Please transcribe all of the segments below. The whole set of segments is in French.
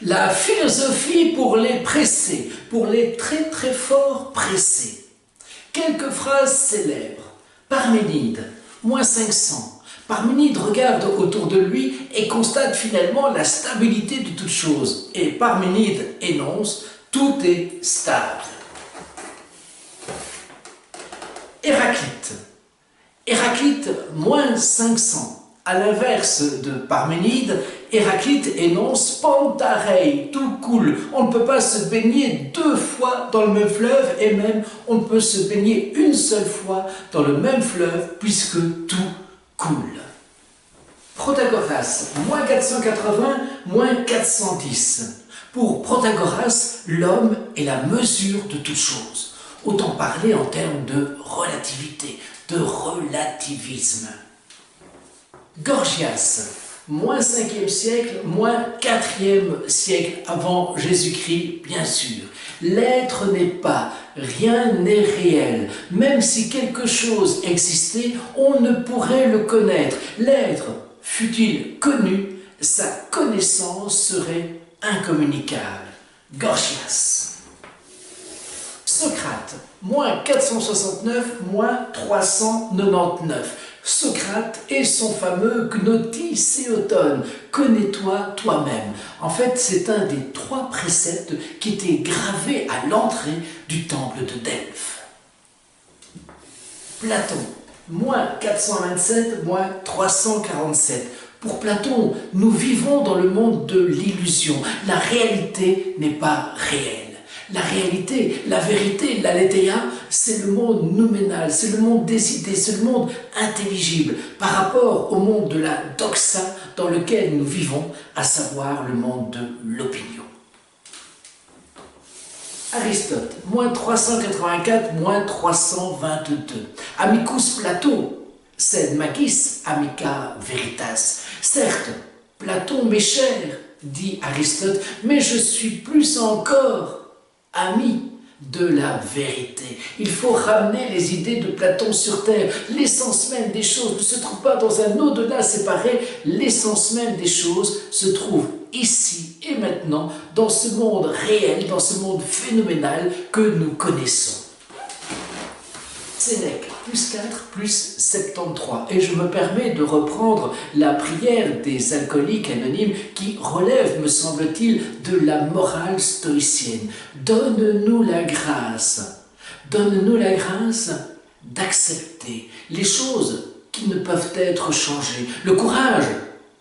La philosophie pour les pressés, pour les très très forts pressés. Quelques phrases célèbres. Parménide, -500. Parménide regarde autour de lui et constate finalement la stabilité de toute chose. Et Parménide énonce « tout est stable ». Héraclite. Héraclite, -500. À l'inverse de Parménide, Héraclite énonce « Pantarei », tout coule. On ne peut pas se baigner deux fois dans le même fleuve et même on ne peut se baigner une seule fois dans le même fleuve puisque tout coule. Protagoras, -480, -410. Pour Protagoras, l'homme est la mesure de toute chose. Autant parler en termes de relativité, de relativisme. Gorgias, -5e siècle, -4e siècle avant Jésus-Christ, bien sûr. L'être n'est pas, rien n'est réel. Même si quelque chose existait, on ne pourrait le connaître. L'être, fût-il connu, sa connaissance serait incommunicable. Gorgias. Socrate, -469, -399. Socrate et son fameux gnotisséoton, connais-toi toi-même. En fait, c'est un des 3 préceptes qui étaient gravés à l'entrée du temple de Delphes. Platon, -427, -347. Pour Platon, nous vivons dans le monde de l'illusion. La réalité n'est pas réelle. La réalité, la vérité, l'aletheia, c'est le monde nouménal, c'est le monde des idées, c'est le monde intelligible par rapport au monde de la doxa dans lequel nous vivons, à savoir le monde de l'opinion. Aristote, -384, -322. Amicus Plato, sed magis amica veritas. Certes, Platon m'est cher, dit Aristote, mais je suis plus encore ami de la vérité. Il faut ramener les idées de Platon sur terre. L'essence même des choses ne se trouve pas dans un au-delà séparé. L'essence même des choses se trouve ici et maintenant, dans ce monde réel, dans ce monde phénoménal que nous connaissons. Sénèque, +4, +73. Et je me permets de reprendre la prière des alcooliques anonymes qui relève, me semble-t-il, de la morale stoïcienne. Donne-nous la grâce d'accepter les choses qui ne peuvent être changées, le courage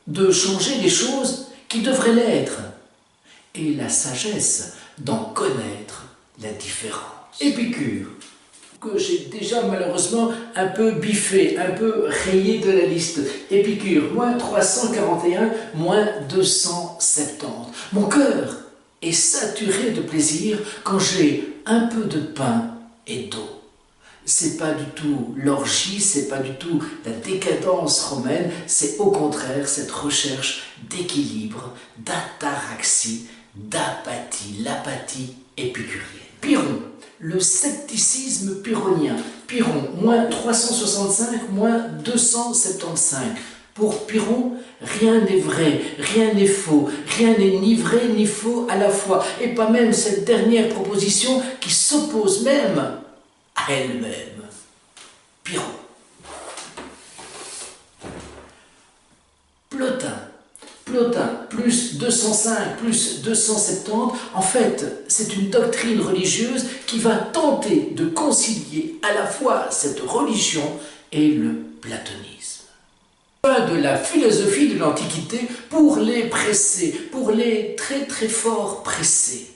de changer les choses qui devraient l'être, et la sagesse d'en connaître la différence. Épicure, que j'ai déjà malheureusement un peu biffé, un peu rayé de la liste. Épicure, -341, -270. Mon cœur est saturé de plaisir quand j'ai un peu de pain et d'eau. C'est pas du tout l'orgie, c'est pas du tout la décadence romaine, c'est au contraire cette recherche d'équilibre, d'ataraxie, d'apathie, l'apathie épicurienne. Pyrrhon, le scepticisme pyrrhonien. Pyrrhon, -365, -275. Pour Pyrrhon, rien n'est vrai, rien n'est faux, rien n'est ni vrai ni faux à la fois, et pas même cette dernière proposition qui s'oppose même à elle-même. Pyrrhon. Plotin, +205, +270, en fait, c'est une doctrine religieuse qui va tenter de concilier à la fois cette religion et le platonisme. Fin de la philosophie de l'Antiquité pour les pressés, pour les très très forts pressés.